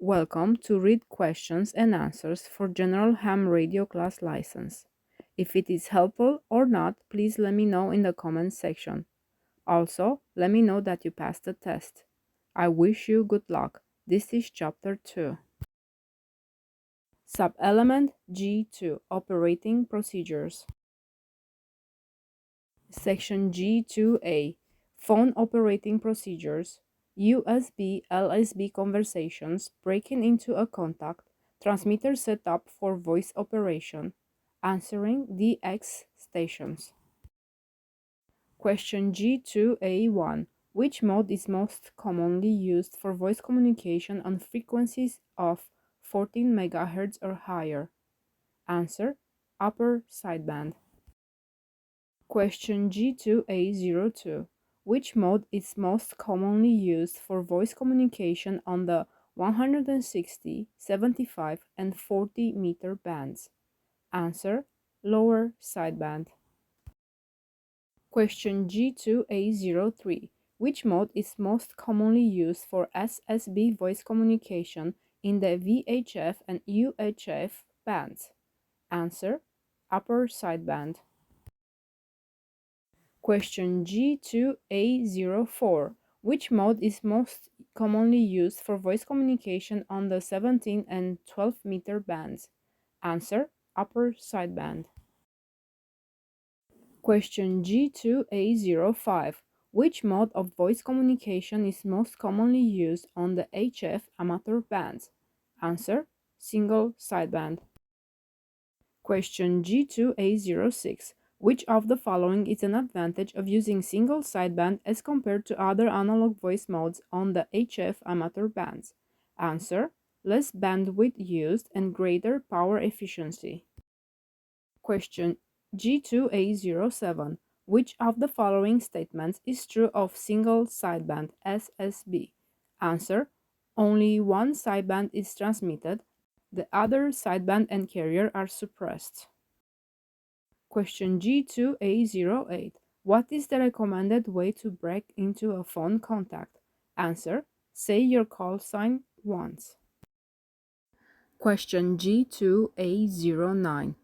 Welcome to read questions and answers for General Ham Radio Class License. If it is helpful or not, please let me know in the comments section. Also, let me know that you passed the test. I wish you good luck. This is Chapter 2. Sub-element G2 Operating Procedures. Section G2A Phone Operating Procedures. USB LSB conversations breaking into a contact, transmitter set up for voice operation, answering DX stations. Question G2A1 Which mode is most commonly used for voice communication on frequencies of 14 MHz or higher? Answer: upper sideband. Question G2A02 Which mode is most commonly used for voice communication on the 160, 75, and 40 meter bands? Answer: lower sideband. Question G2A03 Which mode is most commonly used for SSB voice communication in the VHF and UHF bands? Answer: upper sideband. Question G2A04 Which mode is most commonly used for voice communication on the 17 and 12 meter bands? Answer: upper sideband. Question G2A05 Which mode of voice communication is most commonly used on the HF amateur bands? Answer: single sideband. Question G2A06 Which of the following is an advantage of using single sideband as compared to other analog voice modes on the HF amateur bands? Answer: less bandwidth used and greater power efficiency. Question G2A07 Which of the following statements is true of single sideband SSB? Answer: only one sideband is transmitted, the other sideband and carrier are suppressed. Question G2A08 What is the recommended way to break into a phone contact? Answer: say your call sign once. Question G2A09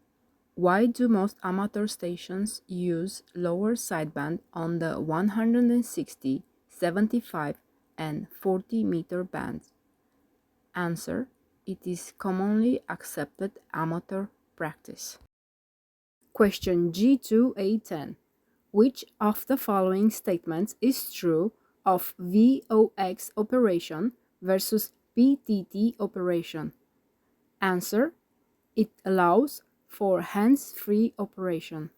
Why do most amateur stations use lower sideband on the 160, 75, and 40 meter bands? Answer: it is commonly accepted amateur practice. Question G2A10 Which of the following statements is true of VOX operation versus PTT operation? Answer: it allows for hands-free operation.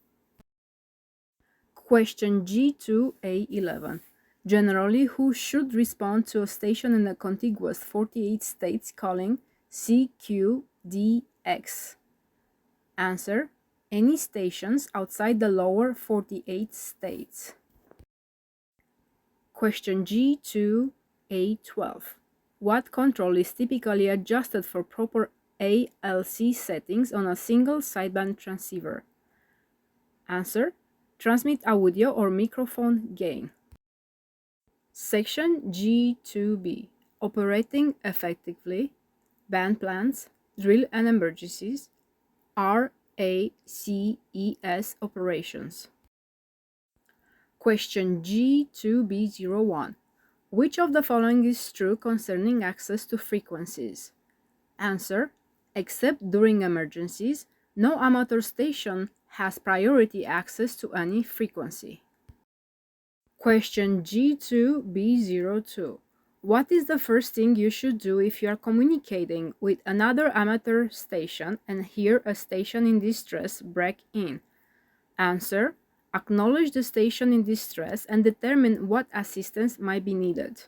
Question G2A11 Generally, who should respond to a station in the contiguous 48 states calling CQDX? Answer: any stations outside the lower 48 states. Question G2A12 What control is typically adjusted for proper ALC settings on a single sideband transceiver? Answer: transmit audio or microphone gain. Section G2B Operating effectively, band plans, drill and emergencies, RACES operations. Question G2B01 Which of the following is true concerning access to frequencies? Answer: except during emergencies, no amateur station has priority access to any frequency. Question G2B02 What is the first thing you should do if you are communicating with another amateur station and hear a station in distress break in? Answer: acknowledge the station in distress and determine what assistance might be needed.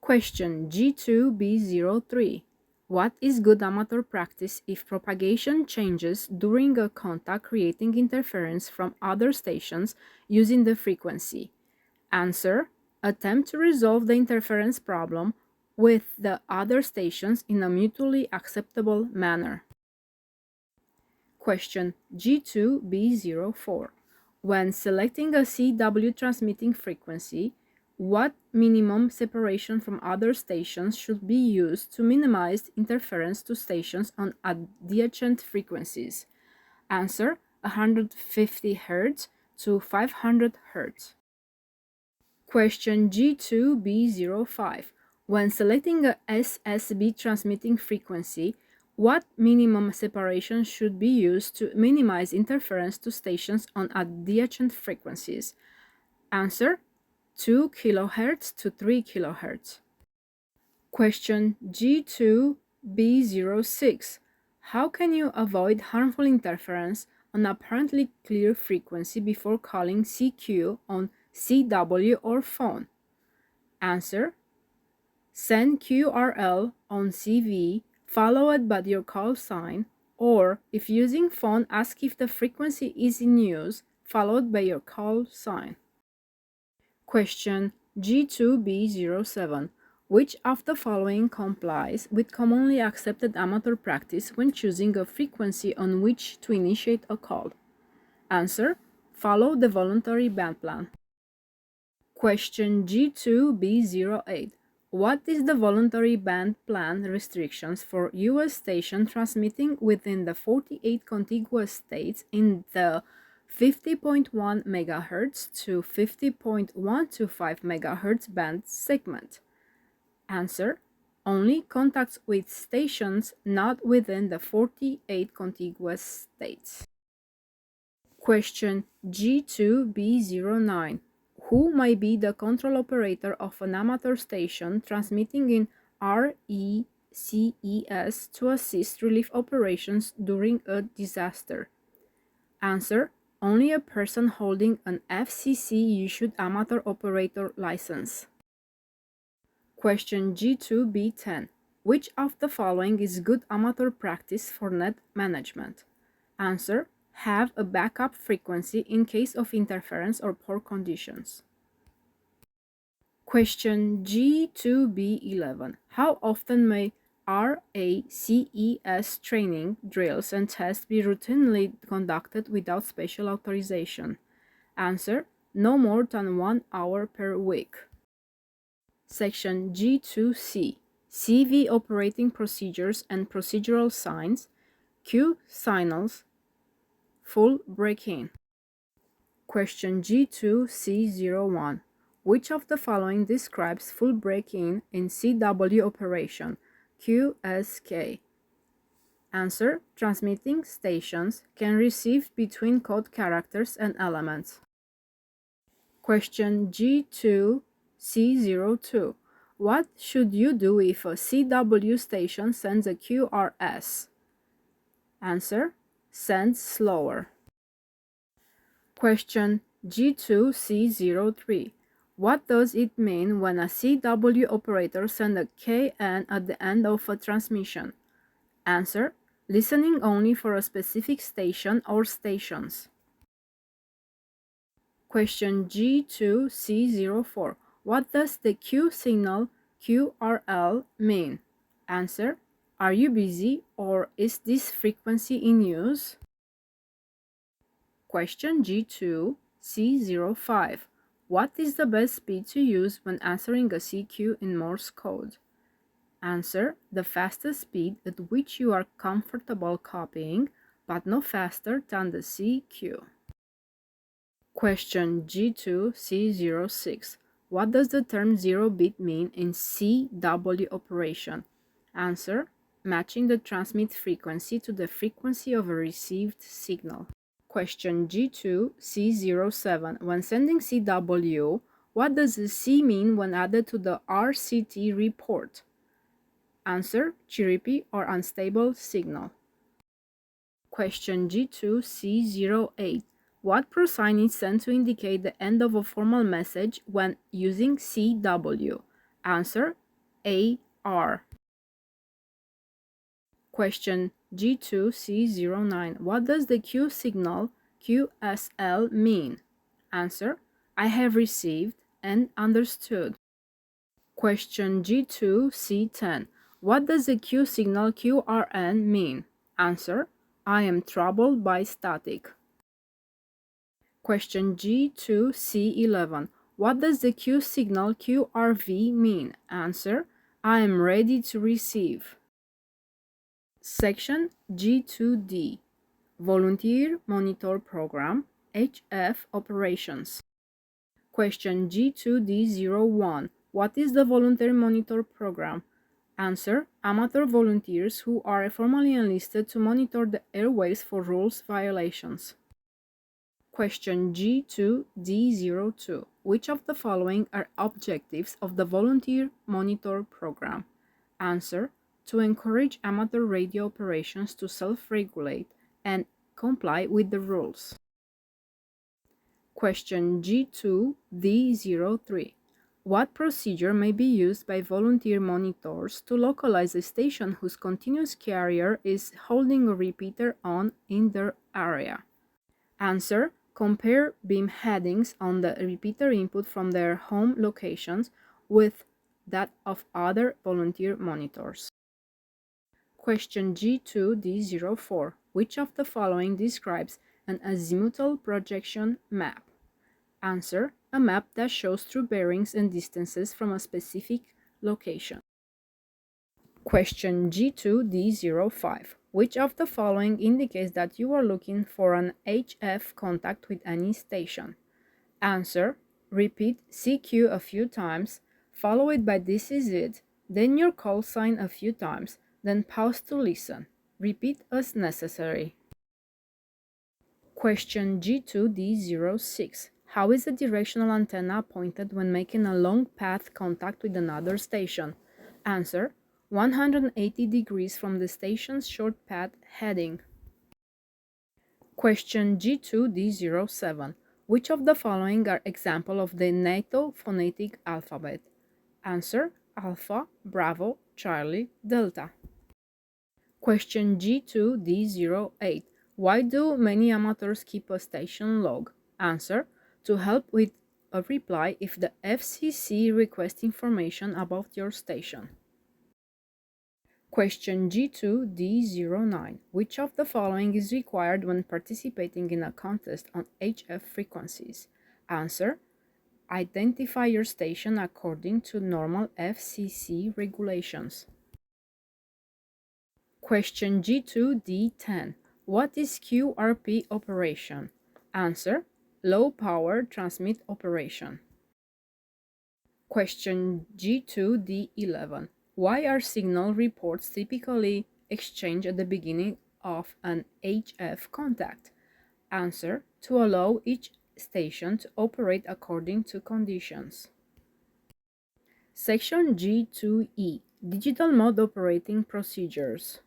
Question G2B03 What is good amateur practice if propagation changes during a contact creating interference from other stations using the frequency? Answer: attempt to resolve the interference problem with the other stations in a mutually acceptable manner. Question G2B04 When selecting a CW transmitting frequency, What minimum separation from other stations should be used to minimize interference to stations on adjacent frequencies? Answer: 150 Hz to 500 Hz. Question G2B05. When selecting a SSB transmitting frequency, what minimum separation should be used to minimize interference to stations on adjacent frequencies? Answer: 2 kHz to 3 kHz. Question G2B06. How can you avoid harmful interference on apparently clear frequency before calling CQ on CW or phone? Answer: send QRL on CV followed by your call sign, or if using phone, ask if the frequency is in use followed by your call sign. Question G2B07. Which of the following complies with commonly accepted amateur practice when choosing a frequency on which to initiate a call? Answer: follow the voluntary band plan. Question G2B08. What is the voluntary band plan restrictions for US station transmitting within the 48 contiguous states in the 50.1 MHz to 50.125 MHz band segment? Answer: only contacts with stations not within the 48 contiguous states. Question G2B09. Who may be the control operator of an amateur station transmitting in RECES to assist relief operations during a disaster? Answer: only a person holding an FCC-issued amateur operator license. Question G2B10. Which of the following is good amateur practice for net management? Answer: have a backup frequency in case of interference or poor conditions. Question G2B11. How often may RACES training, drills, and tests be routinely conducted without special authorization? Answer: no more than 1 hour per week. Section G2C. CV operating procedures and procedural signs, Q signals, full break-in. Question G2C01. Which of the following describes full break-in in CW operation? QSK. Answer: transmitting stations can receive between code characters and elements. Question G2C02. What should you do if a CW station sends a QRS? Answer: send slower. Question G2C03. What does it mean when a CW operator sends a KN at the end of a transmission? Answer: listening only for a specific station or stations. Question G2C04. What does the Q signal QRL mean? Answer: are you busy or is this frequency in use? Question G2C05. What is the best speed to use when answering a CQ in Morse code? Answer: the fastest speed at which you are comfortable copying, but no faster than the CQ. Question G2C06. What does the term 0-bit mean in CW operation? Answer: matching the transmit frequency to the frequency of a received signal. Question G2C07. When sending CW, what does the C mean when added to the RCT report? Answer: chirpy or unstable signal. Question G2C08. What sign is sent to indicate the end of a formal message when using CW? Answer: AR. Question G2C09. What does the Q signal QSL mean? Answer: I have received and understood. Question G2C10. What does the Q signal QRN mean? Answer: I am troubled by static. Question G2C11. What does the Q signal QRV mean? Answer: I am ready to receive. Section G2D, Volunteer Monitor Program, HF Operations. Question G2D01. What is the Volunteer Monitor Program? Answer: amateur volunteers who are formally enlisted to monitor the airways for rules violations. Question G2D02. Which of the following are objectives of the Volunteer Monitor Program? Answer: to encourage amateur radio operations to self-regulate and comply with the rules. Question G2D03. What procedure may be used by volunteer monitors to localize a station whose continuous carrier is holding a repeater on in their area? Answer: compare beam headings on the repeater input from their home locations with that of other volunteer monitors. Question G2D04. Which of the following describes an azimuthal projection map? Answer: a map that shows true bearings and distances from a specific location. Question G2D05. Which of the following indicates that you are looking for an HF contact with any station? Answer: repeat CQ a few times, follow it by this is it, then your call sign a few times, then pause to listen. Repeat as necessary. Question G2D06. How is a directional antenna pointed when making a long path contact with another station? Answer: 180 degrees from the station's short path heading. Question G2D07. Which of the following are examples of the NATO phonetic alphabet? Answer: Alpha, Bravo, Charlie, Delta. Question G2D08. Why do many amateurs keep a station log? Answer: to help with a reply if the FCC requests information about your station. Question G2D09. Which of the following is required when participating in a contest on HF frequencies? Answer: identify your station according to normal FCC regulations. Question G2D10. What is QRP operation? Answer: low power transmit operation. Question G2D11. Why are signal reports typically exchanged at the beginning of an HF contact? Answer: to allow each station to operate according to conditions. Section G2E. Digital mode operating procedures.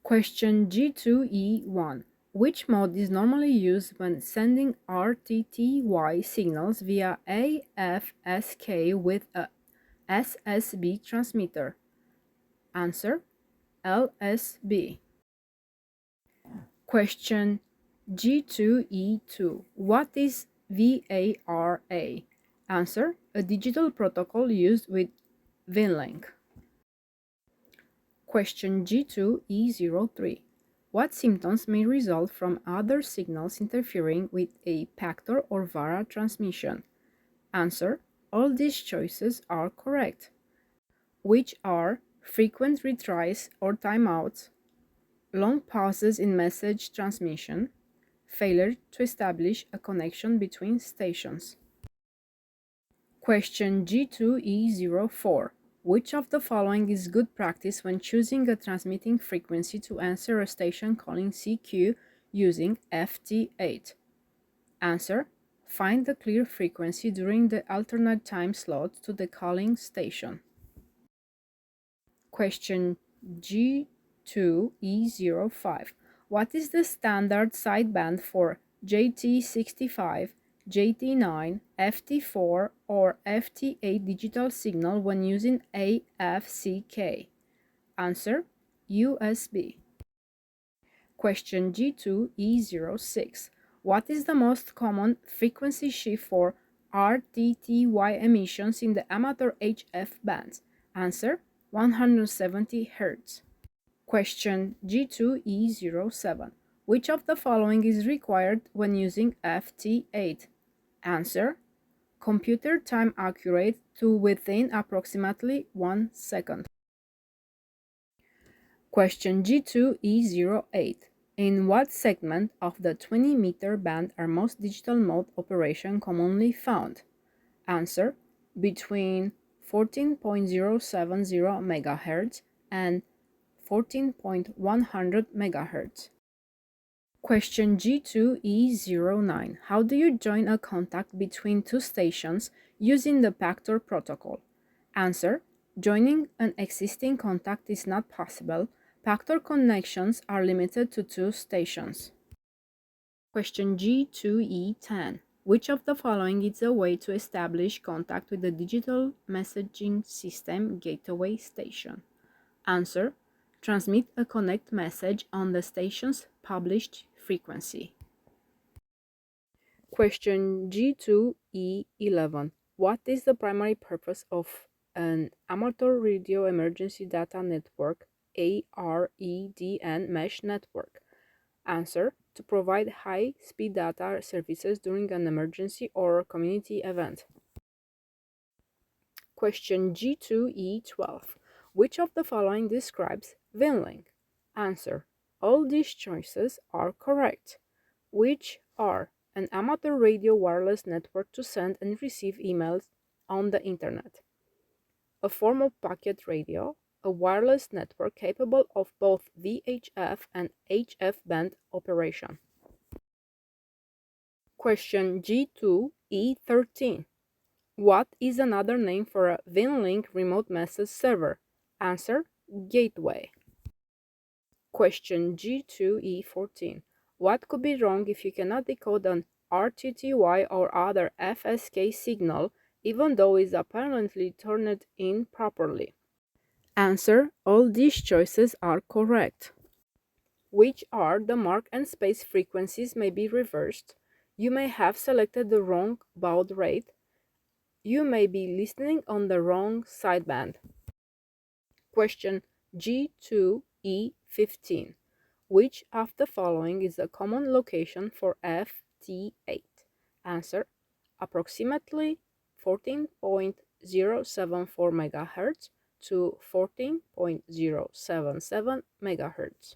Question G2E1. Which mode is normally used when sending RTTY signals via AFSK with a SSB transmitter? Answer: LSB. Question G2E2. What is VARA? Answer: a digital protocol used with WinLink. Question G2E03. What symptoms may result from other signals interfering with a Pactor or VARA transmission? Answer: all these choices are correct, which are frequent retries or timeouts, long pauses in message transmission, failure to establish a connection between stations. Question G2E04. Which of the following is good practice when choosing a transmitting frequency to answer a station calling CQ using FT8? Answer: find the clear frequency during the alternate time slot to the calling station. Question G2E05. What is the standard sideband for JT65, JT9, FT4, or FT8 digital signal when using AFCK? Answer: USB. Question G2E06. What is the most common frequency shift for RTTY emissions in the amateur HF bands? Answer: 170 Hz. Question G2E07. Which of the following is required when using FT8? Answer: computer time accurate to within approximately 1 second. Question G2E08. In what segment of the 20-meter band are most digital mode operation commonly found? Answer: between 14.070 MHz and 14.100 MHz. Question G2E09. How do you join a contact between two stations using the Pactor protocol? Answer: joining an existing contact is not possible. Pactor connections are limited to two stations. Question G2E10. Which of the following is a way to establish contact with the digital messaging system gateway station? Answer: transmit a connect message on the station's published frequency. Question G2E11. What is the primary purpose of an amateur radio emergency data network AREDN mesh network? Answer: to provide high-speed data services during an emergency or community event. Question G2E12. Which of the following describes VinLink? Answer: all these choices are correct. Which are an amateur radio wireless network to send and receive emails on the internet, a form of packet radio, a wireless network capable of both VHF and HF band operation. Question G2E13. What is another name for a VinLink remote message server? Answer: gateway. Question G2E14. What could be wrong if you cannot decode an RTTY or other FSK signal even though it's apparently turned in properly? Answer: all these choices are correct. Which are the mark and space frequencies may be reversed? You may have selected the wrong baud rate. You may be listening on the wrong sideband. Question G2E15. Which of the following is a common location for FT8? Answer: approximately 14.074 MHz to 14.077 MHz.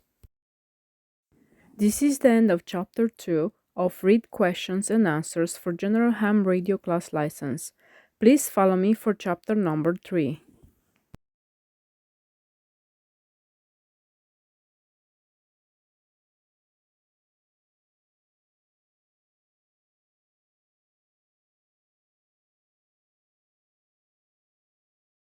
This is the end of Chapter 2 of Read Questions and Answers for General Ham Radio Class License. Please follow me for Chapter number 3.